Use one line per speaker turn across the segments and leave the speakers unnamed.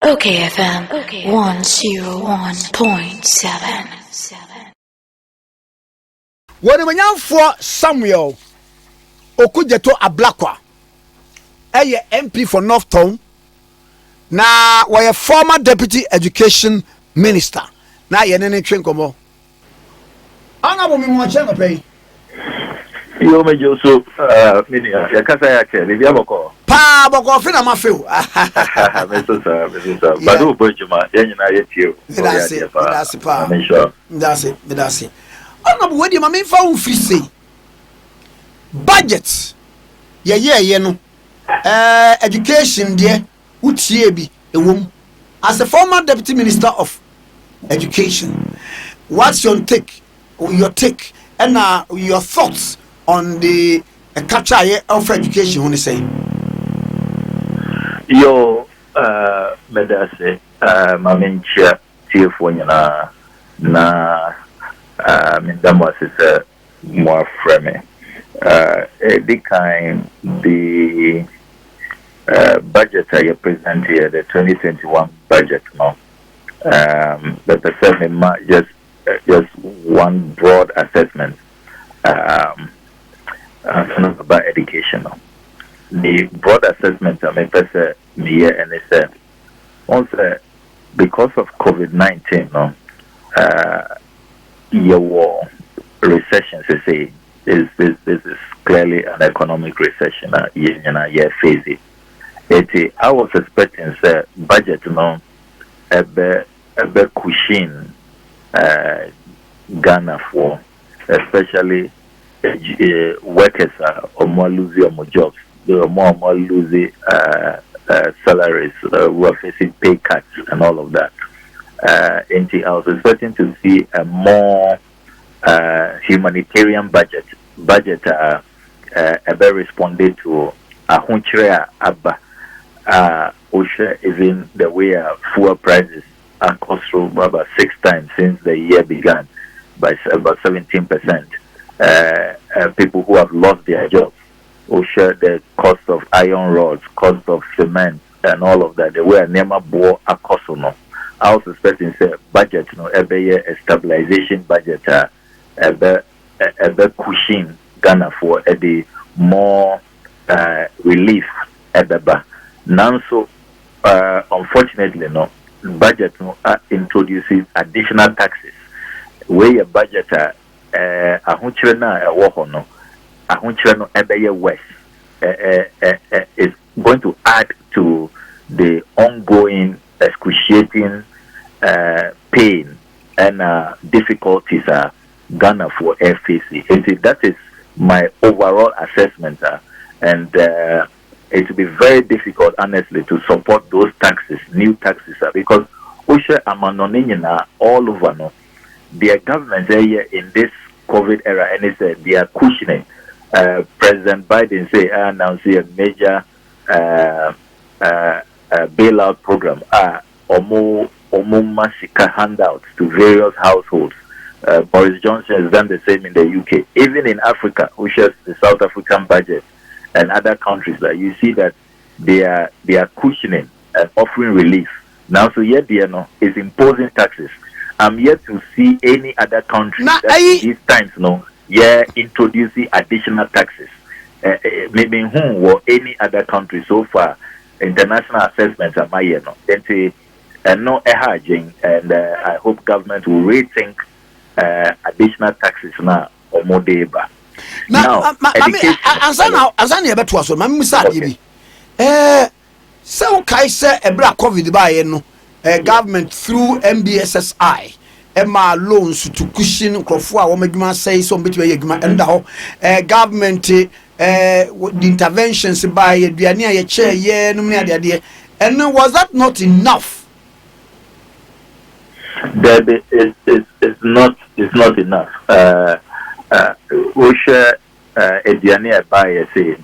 OKFM 101.7.
When we now for Samuel Okudzeto Ablakwa, MP for North Town, now we a former deputy education minister. Now you nene train komo. Anga mi mo chama pay.
Yo me Joseph minia ya kasa yake ni bia boko.
Pa boko fi na mafeu.
Me so badu bojuma ya nyina ye tie.
That's pa.
Me sure.
That's it. Anga bo wedi ma me fa wo fi sei. Budget. Ye no. Education there utie bi ewom. As a former deputy minister of education, what's your take and your thoughts on the capture of education when you say?
Yo, medase, mamincha tiefo na mindamo sise more frame. The kind the budget I present here, the 2021 budget now. The percent just one broad assessment about education. The broad assessment I make me and it said also because of COVID-19 your recession say this is clearly an economic recession year phase it. I was expecting say budget a cushion Ghana for especially workers or more losing more jobs, they are more losing salaries, who are facing pay cuts and all of that. And I was expecting to see a more humanitarian budget ever responded to a hunchrea abba Osha even the way fuel prices are cost through about 6 times since the year began by about 17%. People who have lost their jobs, Osha the cost of iron rods, cost of cement and all of that, the way never bore a cost no. I was expecting say budget every year a stabilization budget ever cushion Ghana for the more relief ever. Now so unfortunately budget introduces additional taxes where your budget ahunchire na ewo no ahunchire no ebeye west is going to add to the ongoing excruciating pain and difficulties Ghana for FAC. That is my overall assessment and it will be very difficult, honestly, to support those taxes, new taxes, because Osha Amanonina all over no, their government here in this COVID era, and they say they are cushioning. President Biden say announcing a major bailout program, omo masika handouts to various households. Boris Johnson has done the same in the UK, even in Africa, Osha's the South African budget. And other countries that you see that they are cushioning and offering relief. Now so yet is imposing taxes. I'm yet to see any other country these times introducing additional taxes. Maybe whom or any other country so far international assessments are my and no ehaging and I hope government will rethink additional taxes now or more deba.
Now, Azana ebeto so mami musa bi. Se o kai se ebra COVID ba ye no, government through MBSSI ma loans to cushion krofo a wo madwuma say so betwe ye adwuma enda ho government the interventions by aduane a ye che ye no me ade and was that not enough?
That it's not enough. Osha Ediania by say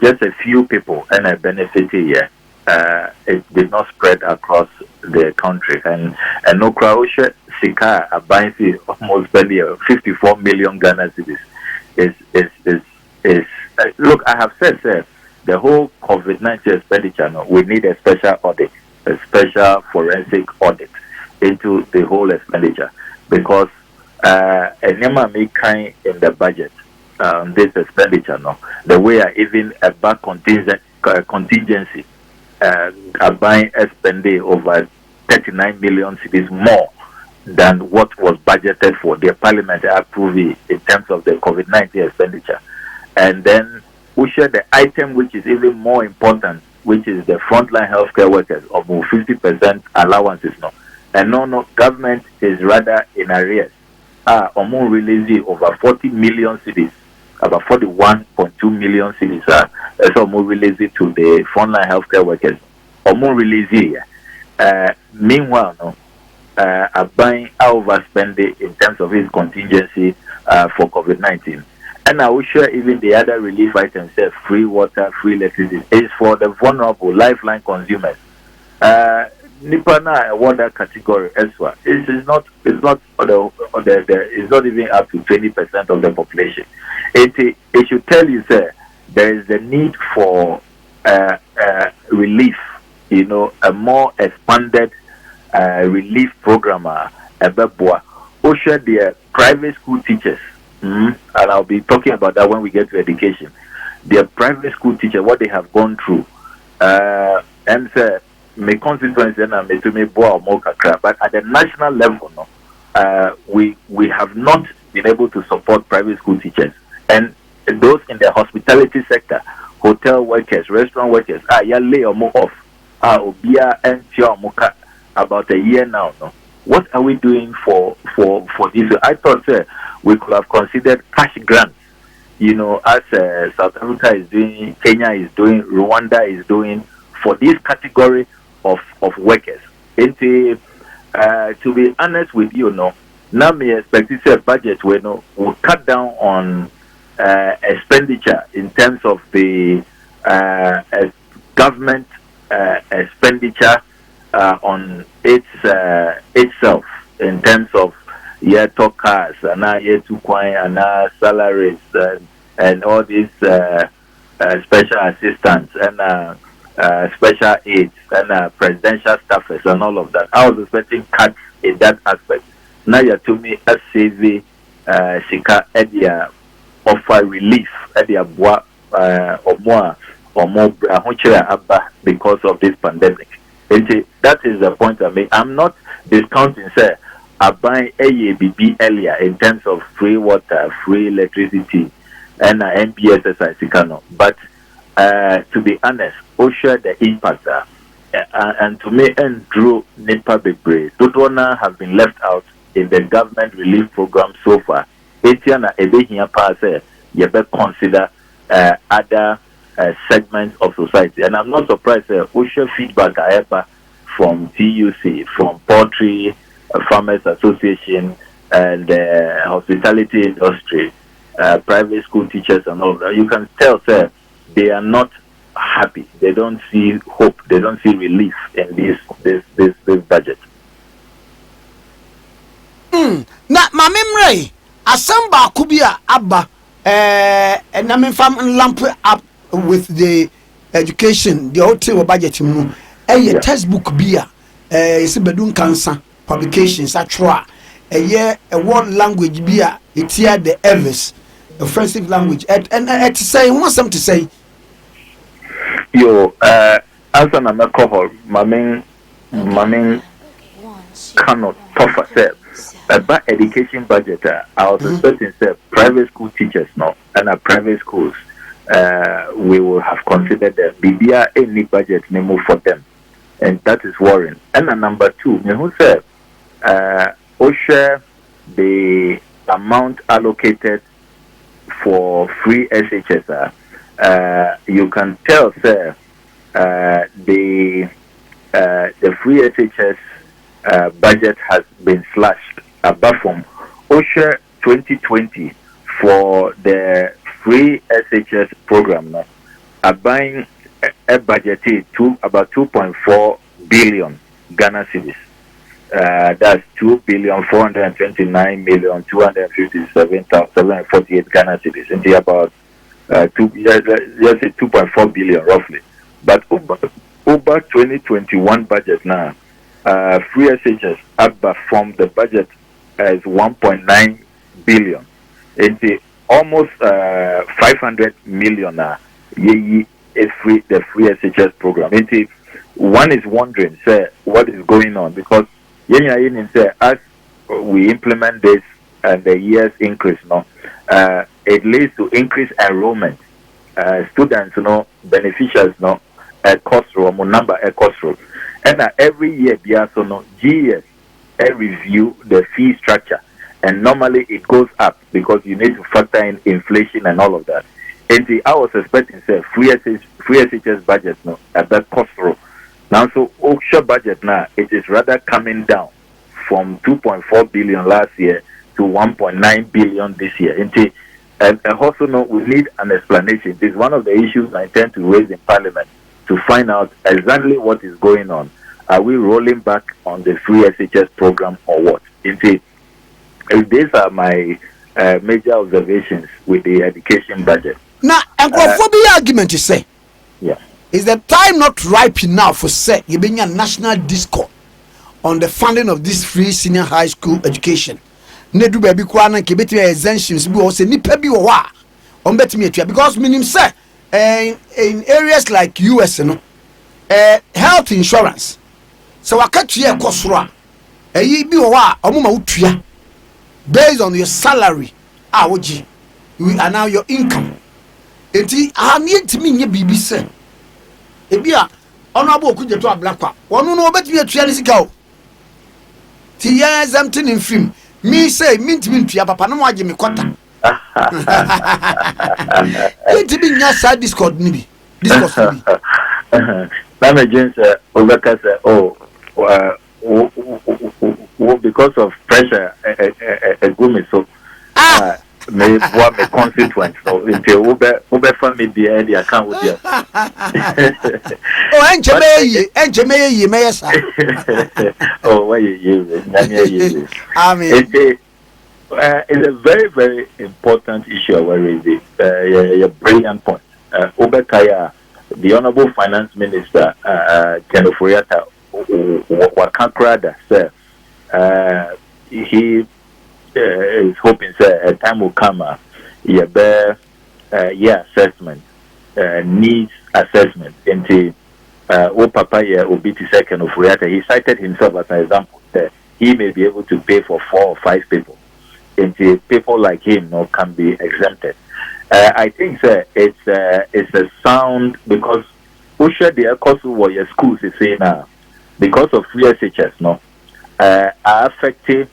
just a few people and a benefit here. It did not spread across the country and no Osha Sika Abansi almost spending 54 million Ghana cedis is look, I have said the whole COVID-19 expenditure we need a special audit a special forensic audit into the whole expenditure, because a number may kind in the budget this expenditure, no, the way I even a back contingency buying spending over 39 million cedis more than what was budgeted for the parliament approved in terms of the COVID-19 expenditure. And then we share the item which is even more important, which is the frontline healthcare workers, of 50% allowances. No, and no, government is rather in arrears. Omo release over 40 million cedis, about 41.2 million cedis. So Omo release to the frontline healthcare workers. Omo release here. Meanwhile, no, buying overspending in terms of his contingency for COVID-19. And I will share even the other relief items, free water, free electricity, is for the vulnerable lifeline consumers. Nipana water category as well. It's not even up to 20% of the population. It should tell you, sir, there is the need for relief, a more expanded relief program. OSHA, the private school teachers, and I'll be talking about that when we get to education. The private school teachers, what they have gone through, and sir, my constituency and me to me boa more kakra, but at the national level, no, we have not been able to support private school teachers, and those in the hospitality sector, hotel workers, restaurant workers, ya lay or more off, obia and moka about a year now, no. What are we doing for this? I thought, sir, we could have considered cash grants, as South Africa is doing, Kenya is doing, Rwanda is doing, for this category of workers. And to be honest with you, now me expect to say a budget where will cut down on expenditure in terms of the government expenditure on itself, in terms of talkers and and salaries and all these special assistants and special aids and presidential staffers and all of that. I was expecting cuts in that aspect. Now you're to me a CV Sika Edia offer relief Edia Bois or more because of this pandemic. That is the point I make. I'm not discounting, sir. I buy AABB earlier in terms of free water, free electricity, and MPSSI Sikano. But to be honest, OSHA the impact, and to me, and Drew Nipa Bebre, Dodona have been left out in the government relief program so far. Etiana Ebehia Pase, you better consider other segments of society. And I'm not surprised, OSHA feedback I have from TUC, from Poultry Farmers Association, and the hospitality industry, private school teachers and all that. You can tell, sir, they are not happy. They don't see hope. They don't see relief in this budget.
Na mamemre asamba kubia abba na memfam lamp up with the education, the whole budget mu textbook bia ese bedun cancer publications atwa a world language bia etia the Evis offensive language and to say want something to say
yo answer na alcohol mamen cannot tougher say about education budget. I was expecting say private school teachers now and private schools we will have considered them BBA any budget memo for them, and that is worrying. And number two, who said OSHA the amount allocated for free SHS, you can tell, sir, the free SHS budget has been slashed. Apart from OSHA 2020 for the free SHS program, buying a budgeted to about 2.4 billion Ghana cedis. That's 2,429,257,748 Ghana cedis, and about 2.4 billion roughly. But October 2021 budget now, free SHS ABBA from the budget as 1.9 billion. It's almost 500 million the free SHS program. One is wondering, say, what is going on, because as we implement this and the year's increase, it leads to increased enrollment. Students, beneficiaries, cost number a cost row. And every year, GS review the fee structure, and normally it goes up because you need to factor in inflation and all of that. And I was expecting, say, free SHS budget at that cost row. Now, so OSHA budget now, it is rather coming down from 2.4 billion last year to 1.9 billion this year. And also, we need an explanation. This is one of the issues I intend to raise in Parliament to find out exactly what is going on. Are we rolling back on the free SHS program or what? These are my major observations with the education budget.
Now, and what the argument you say?
Yeah.
Is the time not ripe enough for say you being a national discourse on the funding of this free senior high school education? Nedu baby kwana kibeti exemptions bi o se nipa bi wo wa on betimi atua, because minim say in areas like US health insurance so wakatua ekosoro eyi bi wo wa omuma utua based on your salary woji and now your income. Enti ani ntimi nye bibi say ebia Honorable Okudzeto Ablakwa wonu no obetimi atua ni sika o ti ya exempting in film me say mintimintua papa no waje me kwata enti bi nya sa discord ni bi
na me jense obeka say because of pressure gumi so me what me consequence so until ube family the idea account with you
encheme yi me yesa
why you
I mean
it's a very, very important issue where is it a brilliant point. Ubekaya, the Honorable Finance Minister Kenoforiata Wakankrada said he is hoping a time will come assessment needs assessment into Papa Obiti second of Riata. He cited himself as an example that he may be able to pay for 4 or 5 people. Until people like him can be exempted. I think it's a sound, because Usha the course what your schools is saying now because of free SHS are affecting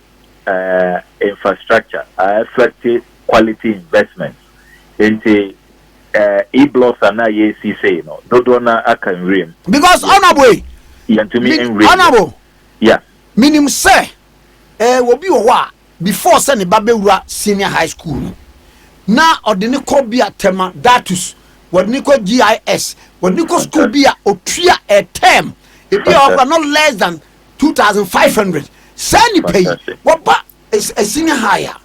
infrastructure, are affecting quality investments into e-blocks and IAC say Dodona akan rim.
Because honorable honorable minimum say will be wa before sending Babewura Senior High School. Now ordinary ko be a tema datus what Nico GIS what Nico school be a otria a term if you are not less than 2,500 send you pay what is a senior higher.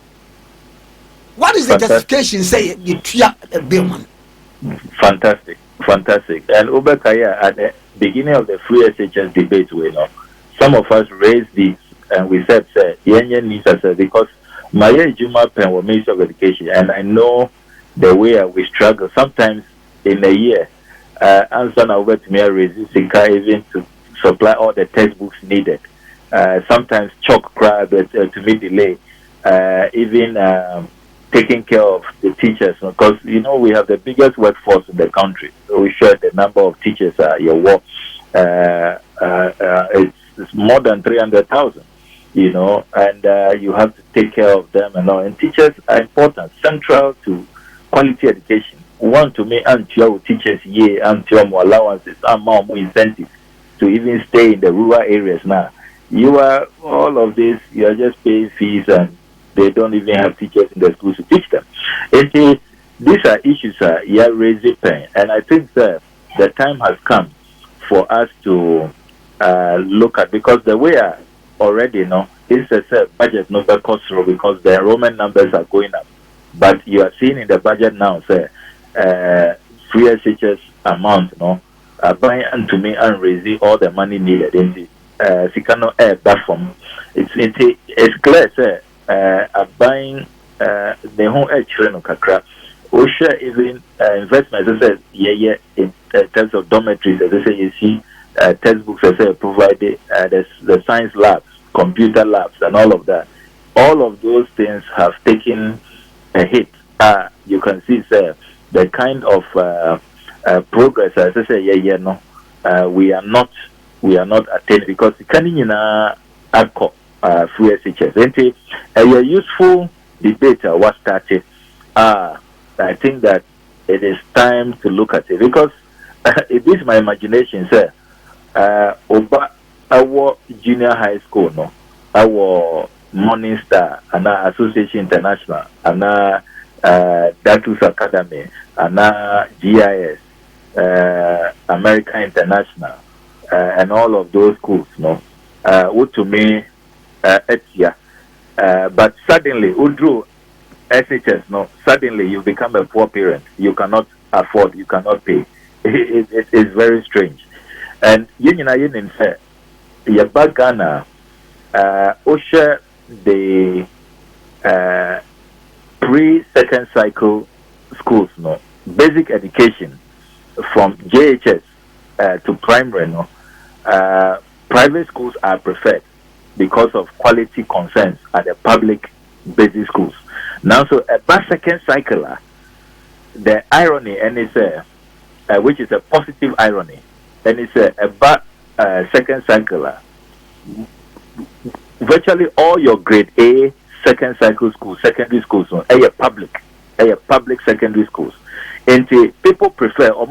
What is the justification say you tria a billman?
Fantastic. And Ubekaya at the beginning of the free SHS debate some of us raised this and we said Yenyen needs us because my Juma pen was Minister of Education, and I know the way we struggle sometimes in a year. Answer now to me resisting even to supply all the textbooks needed. Sometimes chalk crowd to meet delay. Even taking care of the teachers, because we have the biggest workforce in the country. So we share the number of teachers. Your work, it's more than 300,000. And you have to take care of them and all. And teachers are important, central to quality education. One to me, and your teachers, and your more allowances, and more incentives to even stay in the rural areas now. You are all of this. You are just paying fees, and they don't even have teachers in the schools to teach them. These are issues raising pain, and I think that the time has come for us to look at, because the way already it's a budget number cost because the enrollment numbers are going up, but you are seeing in the budget now free SHS amount buying and to me and raising all the money needed. She cannot add that from it's clear, sir. Buying the whole children kakra. Osha even investment, as I said, in terms of dormitories, as I say, you see textbooks, as I say, provided the science labs, computer labs, and all of that. All of those things have taken a hit. You can see, sir, the kind of progress, as I say, we are not attaining because the canning free SHS. A useful debate was started. I think that it is time to look at it because it is my imagination, sir. Over our junior high school, no, our Morning Star, and our Association International, and our Datus Academy, and our GIS, American International, and all of those schools, no, what to me, but suddenly, Udru SHS, no, suddenly you become a poor parent. You cannot afford, you cannot pay. It is very strange. And in fact, Yabagana, Osha, the pre-second cycle schools, no, basic education from JHS to primary, no, private schools are preferred because of quality concerns at the public basic schools. Now, so about second cycle, the irony, and it's which is a positive irony, and it's about second cycle. Virtually all your grade A second cycle schools, secondary schools, public secondary schools, and people prefer or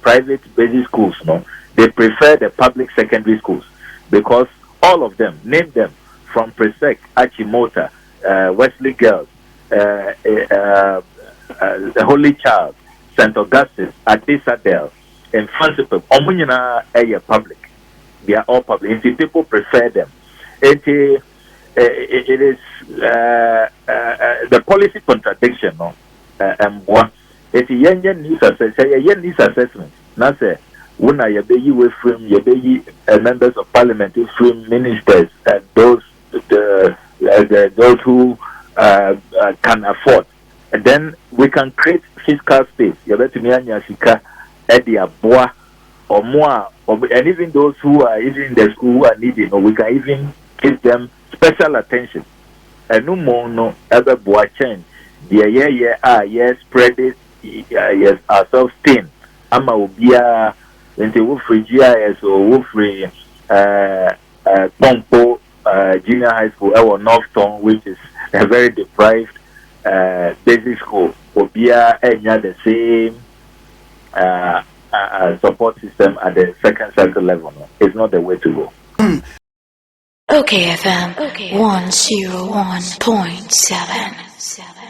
private basic schools. No, they prefer the public secondary schools because all of them, name them, from Prez Akufo Addo, Wesley Girls, the Holy Child, St. Augustine, Adisadel, and Francis, public. They are all public. And people prefer them. It is the policy contradiction. No, it's a news assessment. Now say, when I you from members of parliament, from ministers, and those who can afford, and then we can create fiscal space. You bet me and Yashika at the Aboa or more, and even those who are even in the school who are needing, or we can even give them special attention. And no more no ever boa chain. Yes, spread it, yes, ourselves thin. Ama ubia into Woofree GIS or Woofree Pompo Junior High School or Northtown, which is a very deprived basic school. Obia enya the same support system at the second cycle level. It's not the way to go.
OKFM 101.7.